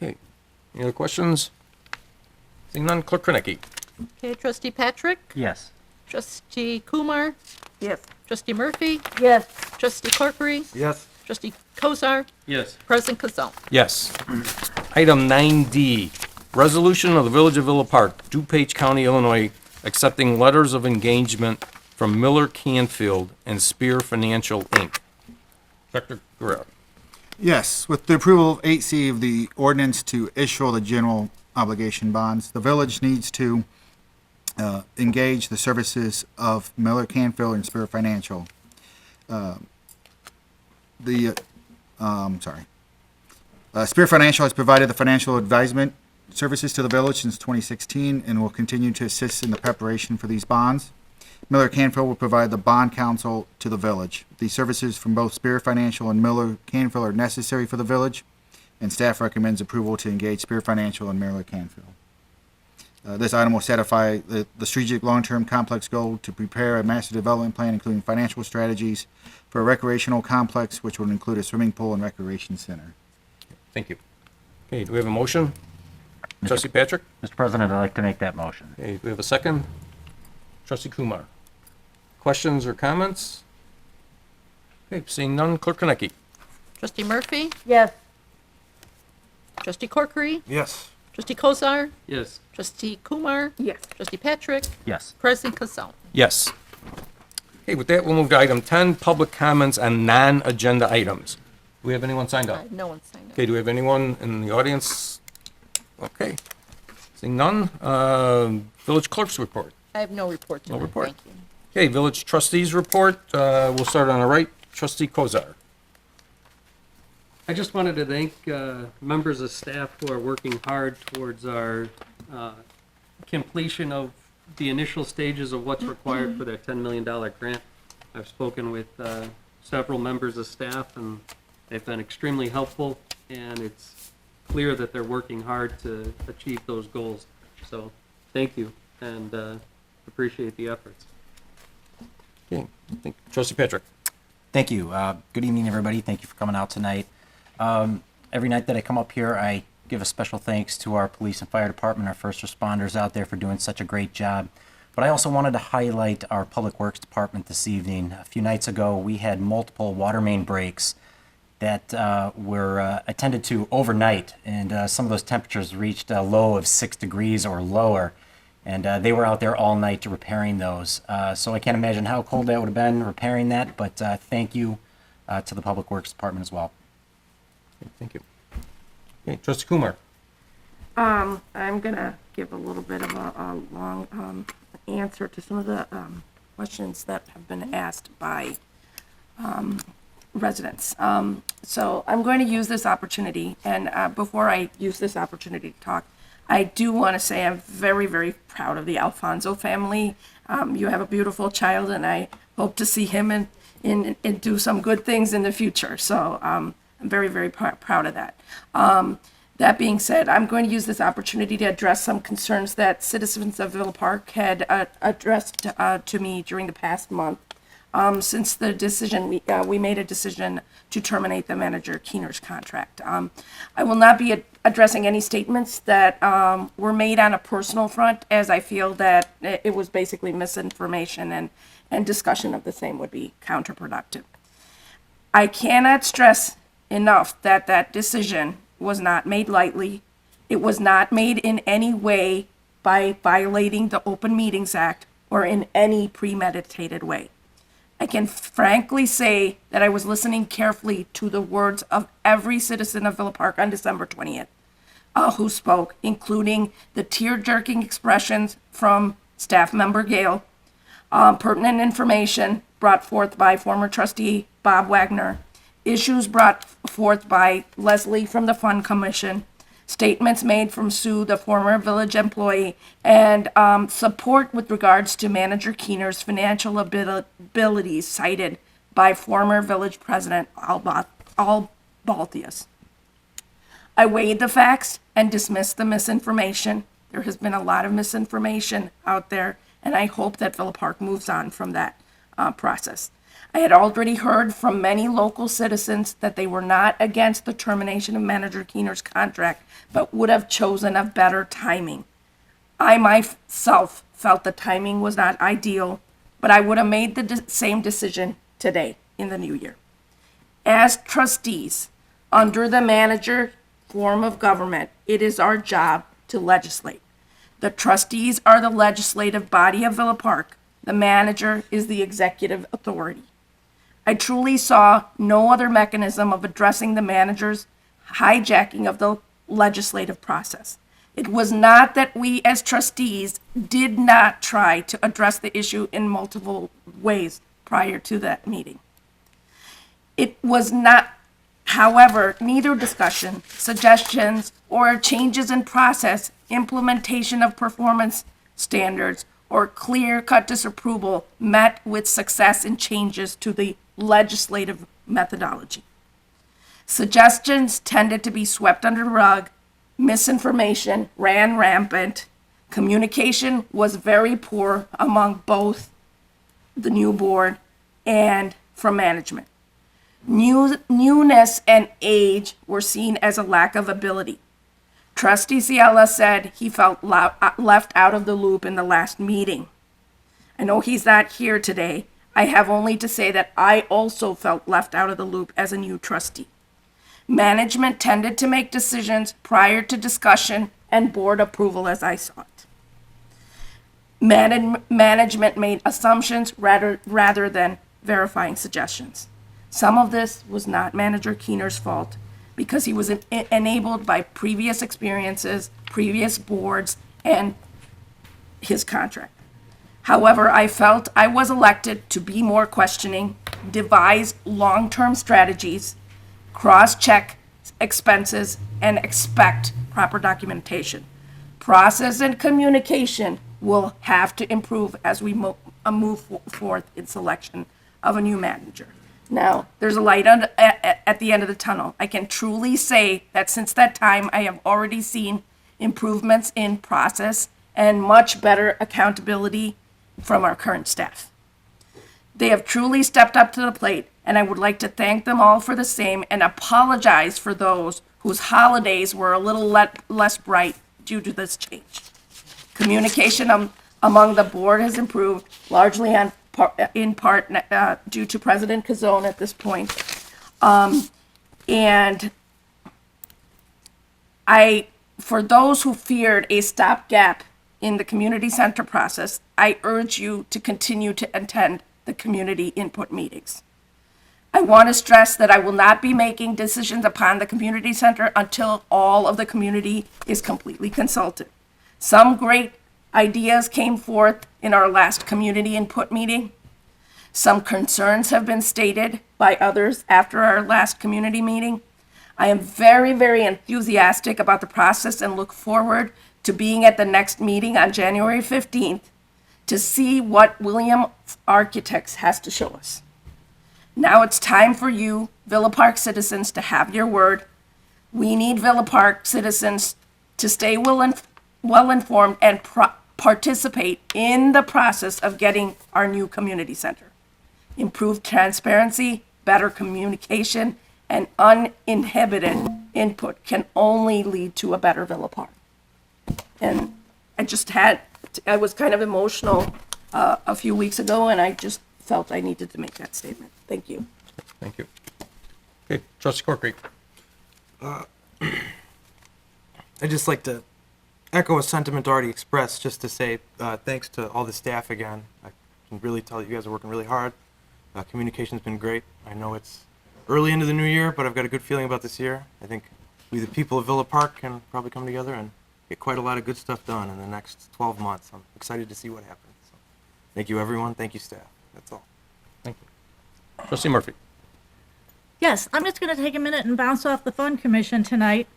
Okay. Any other questions? Seeing none, Clerk Kornacki. Okay, trustee Patrick, Yes. trustee Kumar, Yes. trustee Murphy, Yes. trustee Corkery, Yes. trustee Kozar, Yes. President Kazone. Yes. Item 9D, resolution of the Village of Villa Park, Dupage County, Illinois, accepting letters of engagement from Miller Canfield and Spear Financial, Inc. Dr. Guerrero. Yes, with the approval of 8C of the ordinance to issue the general obligation bonds, the village needs to engage the services of Miller Canfield and Spirit Financial. Spirit Financial has provided the financial advisement services to the village since 2016 and will continue to assist in the preparation for these bonds. Miller Canfield will provide the bond counsel to the village. These services from both Spirit Financial and Miller Canfield are necessary for the village, and staff recommends approval to engage Spirit Financial and Miller Canfield. This item will satisfy the strategic long-term complex goal to prepare a master development plan, including financial strategies for a recreational complex, which would include a swimming pool and recreation center. Thank you. Okay, do we have a motion? Trustee Patrick? Mr. President, I'd like to make that motion. Okay, do we have a second? Trustee Kumar. Questions or comments? Okay, seeing none, Clerk Kornacki. Trustee Murphy, Yes. trustee Corkery, Yes. trustee Kozar, Yes. trustee Kumar, Yes. trustee Patrick, Yes. President Kazone. Yes. Okay, with that, we'll move to item 10, public comments on non-agenda items. Do we have anyone signed up? No one signed up. Okay, do we have anyone in the audience? Okay. Seeing none, village clerk's report. I have no report No tonight, report. thank you. Okay, village trustees report, we'll start on the right, trustee Kozar. I just wanted to thank members of staff who are working hard towards our completion of the initial stages of what's required for that $10 million grant. I've spoken with several members of staff, and they've been extremely helpful, and it's clear that they're working hard to achieve those goals. So, thank you, and appreciate the efforts. Okay, trustee Patrick. Thank you. Good evening, everybody. Thank you for coming out tonight. Every night that I come up here, I give a special thanks to our police and fire department, our first responders out there for doing such a great job. But I also wanted to highlight our public works department this evening. A few nights ago, we had multiple water main breaks that were attended to overnight, and some of those temperatures reached a low of 6 degrees or lower. And they were out there all night to repairing those. So I can't imagine how cold that would have been repairing that, but thank you to the Public Works Department as well. Okay, thank you. Okay, trustee Kumar. I'm gonna give a little bit of a long answer to some of the questions that have been asked by residents. So I'm going to use this opportunity, and before I use this opportunity to talk, I do want to say I'm very, very proud of the Alfonso family. You have a beautiful child, and I hope to see him and do some good things in the future. So I'm very, very proud of that. That being said, I'm going to use this opportunity to address some concerns that citizens of Villa Park had addressed to me during the past month. Since the decision, we made a decision to terminate the manager Keener's contract. I will not be addressing any statements that were made on a personal front, as I feel that it was basically misinformation, and discussion of the same would be counterproductive. I cannot stress enough that that decision was not made lightly. It was not made in any way by violating the Open Meetings Act or in any premeditated way. I can frankly say that I was listening carefully to the words of every citizen of Villa Park on December 20th who spoke, including the tear-jerking expressions from staff member Gail, pertinent information brought forth by former trustee Bob Wagner, issues brought forth by Leslie from the Fund Commission, statements made from Sue, the former village employee, and support with regards to Manager Keener's financial abilities cited by former village president Al Baltius. I weighed the facts and dismissed the misinformation. There has been a lot of misinformation out there, and I hope that Villa Park moves on from that process. I had already heard from many local citizens that they were not against the termination of Manager Keener's contract, but would have chosen a better timing. I myself felt the timing was not ideal, but I would have made the same decision today in the new year. As trustees, under the manager form of government, it is our job to legislate. The trustees are the legislative body of Villa Park. The manager is the executive authority. I truly saw no other mechanism of addressing the manager's hijacking of the legislative process. It was not that we as trustees did not try to address the issue in multiple ways prior to that meeting. It was not, however, neither discussion, suggestions, or changes in process, implementation of performance standards, or clear-cut disapproval met with success in changes to the legislative methodology. Suggestions tended to be swept under the rug, misinformation ran rampant, communication was very poor among both the new board and from management. Newness and age were seen as a lack of ability. Trustee Ciela said he felt left out of the loop in the last meeting. I know he's not here today. I have only to say that I also felt left out of the loop as a new trustee. Management tended to make decisions prior to discussion and board approval as I saw it. Management made assumptions rather than verifying suggestions. Some of this was not Manager Keener's fault because he was enabled by previous experiences, previous boards, and his contract. However, I felt I was elected to be more questioning, devise long-term strategies, cross-check expenses, and expect proper documentation. Process and communication will have to improve as we move forth in selection of a new manager. Now, there's a light at the end of the tunnel. I can truly say that since that time, I have already seen improvements in process and much better accountability from our current staff. They have truly stepped up to the plate, and I would like to thank them all for the same and apologize for those whose holidays were a little less bright due to this change. Communication among the board has improved, largely in part due to President Cazone at this point. And for those who feared a stopgap in the community center process, I urge you to continue to attend the community input meetings. I want to stress that I will not be making decisions upon the community center until all of the community is completely consulted. Some great ideas came forth in our last community input meeting. Some concerns have been stated by others after our last community meeting. I am very, very enthusiastic about the process and look forward to being at the next meeting on January 15th to see what William Architects has to show us. Now it's time for you, Villa Park citizens, to have your word. We need Villa Park citizens to stay well-informed and participate in the process of getting our new community center. Improved transparency, better communication, and uninhibited input can only lead to a better Villa Park. And I was kind of emotional a few weeks ago, and I just felt I needed to make that statement. Thank you. Thank you. Okay, Trustee Corkery. I'd just like to echo a sentiment already expressed, just to say thanks to all the staff again. I can really tell that you guys are working really hard. Communication's been great. I know it's early into the new year, but I've got a good feeling about this year. I think we, the people of Villa Park, can probably come together and get quite a lot of good stuff done in the next 12 months. I'm excited to see what happens. So, thank you, everyone. Thank you, staff. That's all. Thank you. Trustee Murphy. Yes, I'm just going to take a minute and bounce off the Fund Commission tonight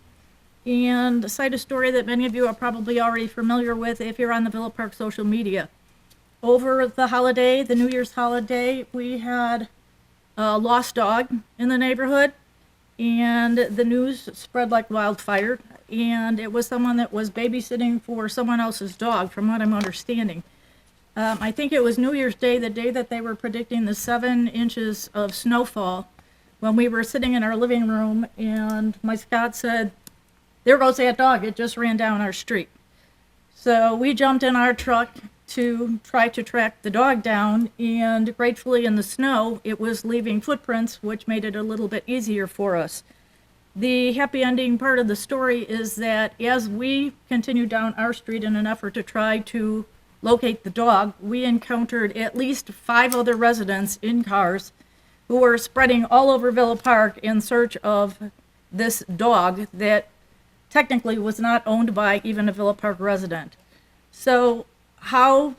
and cite a story that many of you are probably already familiar with if you're on the Villa Park social media. Over the holiday, the New Year's holiday, we had a lost dog in the neighborhood, and the news spread like wildfire, and it was someone that was babysitting for someone else's dog, from what I'm understanding. I think it was New Year's Day, the day that they were predicting the 7 inches of snowfall, when we were sitting in our living room, and my Scott said, "There goes that dog, it just ran down our street." So we jumped in our truck to try to track the dog down, and gratefully in the snow, it was leaving footprints, which made it a little bit easier for us. The happy ending part of the story is that as we continued down our street in an effort to try to locate the dog, we encountered at least 5 other residents in cars who were spreading all over Villa Park in search of this dog that technically was not owned by even a Villa Park resident. So how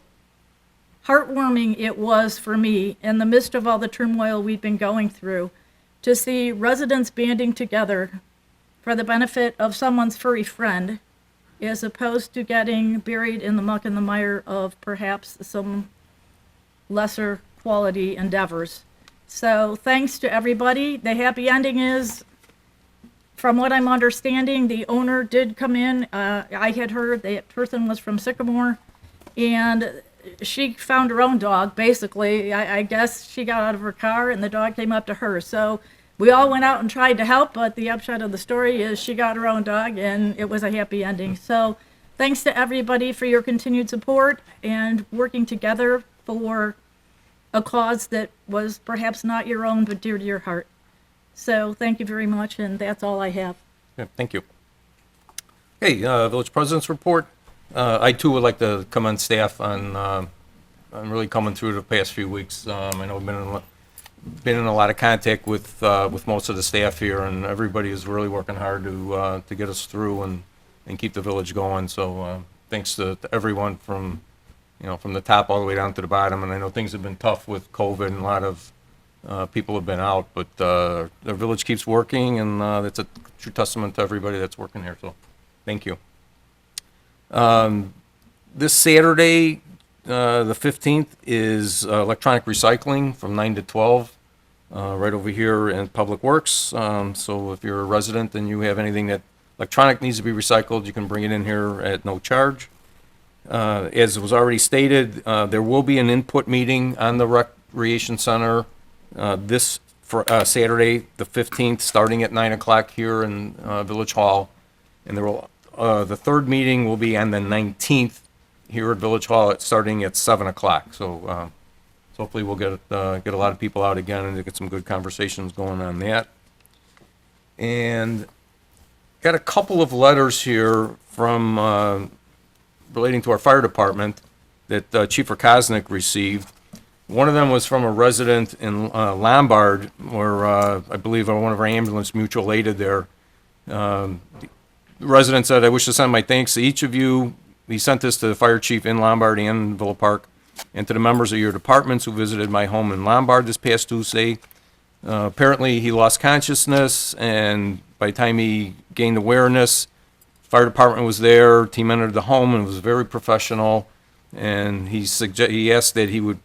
heartwarming it was for me, in the midst of all the turmoil we've been going through, to see residents banding together for the benefit of someone's furry friend, as opposed to getting buried in the muck and the mire of perhaps some lesser quality endeavors. So thanks to everybody. The happy ending is, from what I'm understanding, the owner did come in. I had heard that person was from Sycamore, and she found her own dog, basically. I guess she got out of her car and the dog came up to her. So we all went out and tried to help, but the upshot of the story is she got her own dog, and it was a happy ending. So thanks to everybody for your continued support and working together for a cause that was perhaps not your own, but dear to your heart. So thank you very much, and that's all I have. Yeah, thank you. Hey, Village President's Report. I too would like to commend staff on really coming through the past few weeks. I know we've been in a lot of contact with most of the staff here, and everybody is really working hard to get us through and keep the village going. So thanks to everyone from the top all the way down to the bottom. And I know things have been tough with COVID, and a lot of people have been out, but the village keeps working, and that's a true testament to everybody that's working here. So thank you. This Saturday, the 15th, is electronic recycling from 9 to 12, right over here in Public Works. So if you're a resident and you have anything that electronic needs to be recycled, you can bring it in here at no charge. As was already stated, there will be an input meeting on the Recreation Center this Saturday, the 15th, starting at 9 o'clock here in Village Hall. And there will the third meeting will be on the 19th here at Village Hall, starting at 7 o'clock. So hopefully we'll get a lot of people out again and get some good conversations going on that. And got a couple of letters here from relating to our fire department that Chief Rakosnik received. One of them was from a resident in Lombard, where I believe one of our ambulance mutual aided there. The resident said, "I wish to send my thanks to each of you." He sent this to the fire chief in Lombard and Villa Park, and to the members of your departments who visited my home in Lombard this past Tuesday. Apparently, he lost consciousness, and by the time he gained awareness, fire department was there. Team entered the home and was very professional. And he asked that he would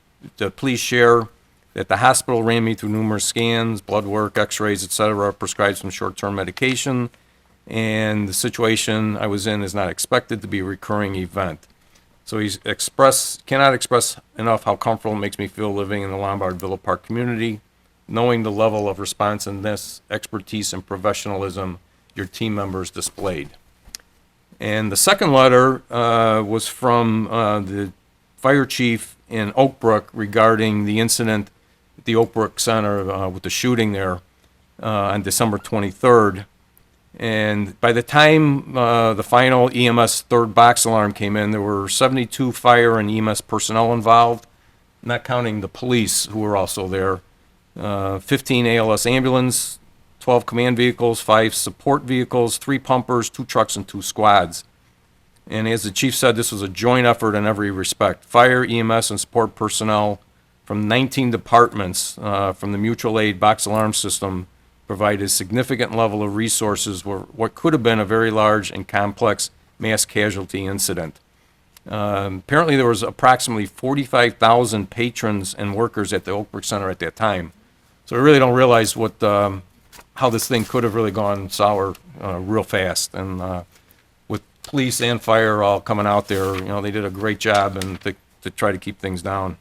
please share that the hospital ran me through numerous scans, blood work, X-rays, etc., prescribed some short-term medication, and the situation I was in is not expected to be a recurring event. So he's cannot express enough how comfortable it makes me feel living in the Lombard Villa Park community, knowing the level of responsiveness, expertise, and professionalism your team members displayed. And the second letter was from the fire chief in Oak Brook regarding the incident at the Oak Brook Center with the shooting there on December 23rd. And by the time the final EMS third box alarm came in, there were 72 fire and EMS personnel involved, not counting the police who were also there. 15 ALS ambulance, 12 command vehicles, 5 support vehicles, 3 pumpers, 2 trucks, and 2 squads. And as the chief said, this was a joint effort in every respect. Fire, EMS, and support personnel from 19 departments from the mutual aid box alarm system provided a significant level of resources for what could have been a very large and complex mass casualty incident. Apparently there was approximately 45,000 patrons and workers at the Oak Brook Center at that time. So we really don't realize what how this thing could have really gone sour real fast. And with police and fire all coming out there, they did a great job, and to try to keep things down.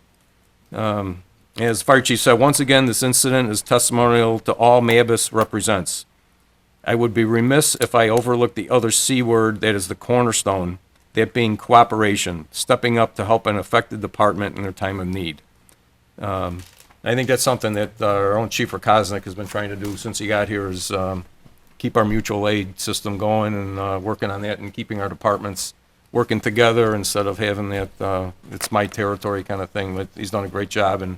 As Fire Chief said, once again, this incident is testimonial to all Mabus represents. I would be remiss if I overlooked the other C word that is the cornerstone, that being cooperation, stepping up to help an affected department in their time of need. I think that's something that our own Chief Rakosnik has been trying to do since he got here, is keep our mutual aid system going and working on that and keeping our departments working together instead of having that it's my territory kind of thing. But he's done a great job, and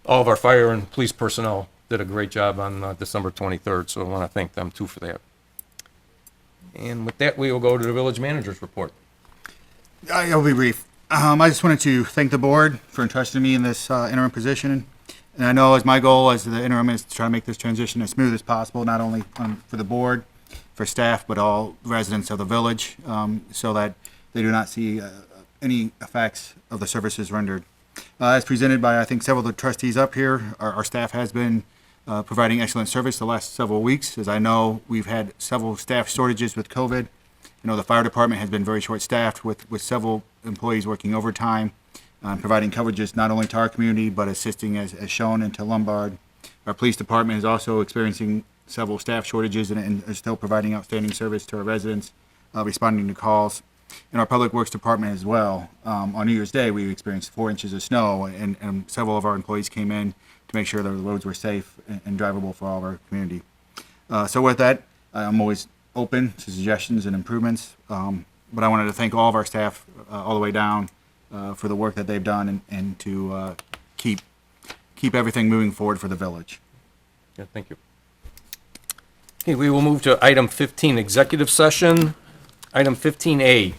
all of our fire and police personnel did a great job on December 23rd, so I want to thank them too for that. And with that, we will go to the village manager's report. I'll be brief. I just wanted to thank the board for entrusting me in this interim position. And I know as my goal as the interim is to try to make this transition as smooth as possible, not only for the board, for staff, but all residents of the village, so that they do not see any effects of the services rendered. As presented by, I think, several of the trustees up here, our staff has been providing excellent service the last several weeks. As I know, we've had several staff shortages with COVID. You know, the fire department has been very short-staffed with several employees working overtime, providing coverages not only to our community, but assisting as shown into Lombard. Our police department is also experiencing several staff shortages and is still providing outstanding service to our residents, responding to calls. And our public works department as well. On New Year's Day, we experienced 4 inches of snow, and several of our employees came in to make sure that the roads were safe and drivable for all of our community. So with that, I'm always open to suggestions and improvements, but I wanted to thank all of our staff all the way down for the work that they've done and to keep everything moving forward for the village. Yeah, thank you. Okay, we will move to item 15, executive session. Item 15A,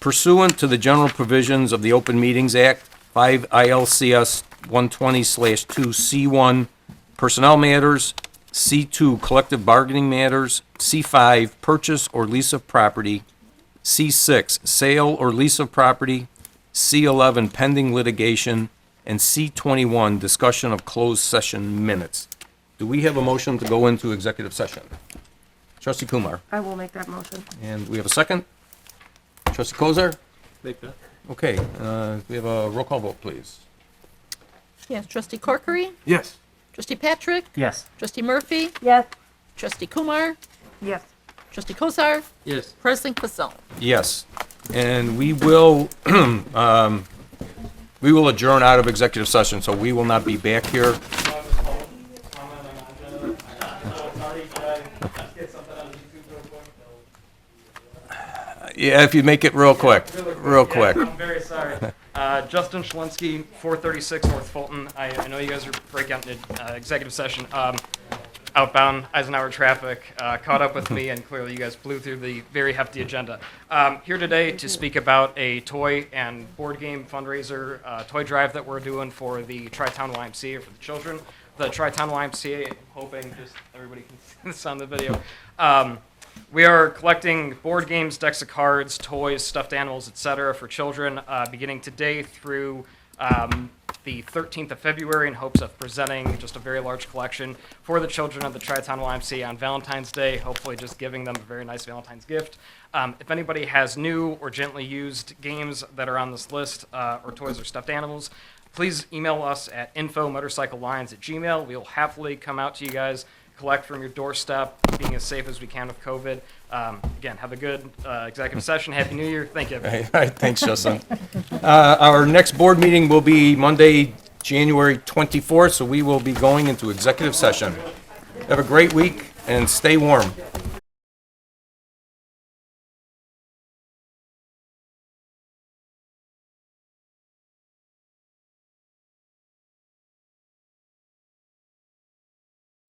pursuant to the general provisions of the Open Meetings Act, 5 ILCS 120/2C1, personnel matters, C2, collective bargaining matters, C5, purchase or lease of property, C6, sale or lease of property, C11, pending litigation, and C21, discussion of closed session minutes. Do we have a motion to go into executive session? Trustee Kumar, I will make that motion. and we have a second? Trustee Kozar? Make that. Okay, we have a roll call vote, please. Yes, trustee Corkery, Yes. trustee Patrick, Yes. trustee Murphy, Yes. trustee Kumar, Yes. trustee Kozar, Yes. President Fasone. Yes, and we will, we will adjourn out of executive session, so we will not be back here. Yeah, if you make it real quick, real quick. I'm very sorry. Justin Schlinsky, 436 North Fulton. I know you guys are breaking out into executive session. Outbound Eisenhower traffic caught up with me, and clearly you guys blew through the very hefty agenda. Here today to speak about a toy and board game fundraiser, toy drive that we're doing for the Tri-Town YMCA for the children. The Tri-Town YMCA, I'm hoping just everybody can see this on the video. We are collecting board games, decks of cards, toys, stuffed animals, etc. for children beginning today through the 13th of February in hopes of presenting just a very large collection for the children of the Tri-Town YMCA on Valentine's Day, hopefully just giving them a very nice Valentine's gift. If anybody has new or gently used games that are on this list, or toys or stuffed animals, please email us at info@motorcyclelions@gmail.com. We'll happily come out to you guys, collect from your doorstep, being as safe as we can with COVID. Again, have a good executive session. Happy New Year. Thank you. All right, thanks, Justin. Our next board meeting will be Monday, January 24th, so we will be going into executive session. Have a great week and stay warm.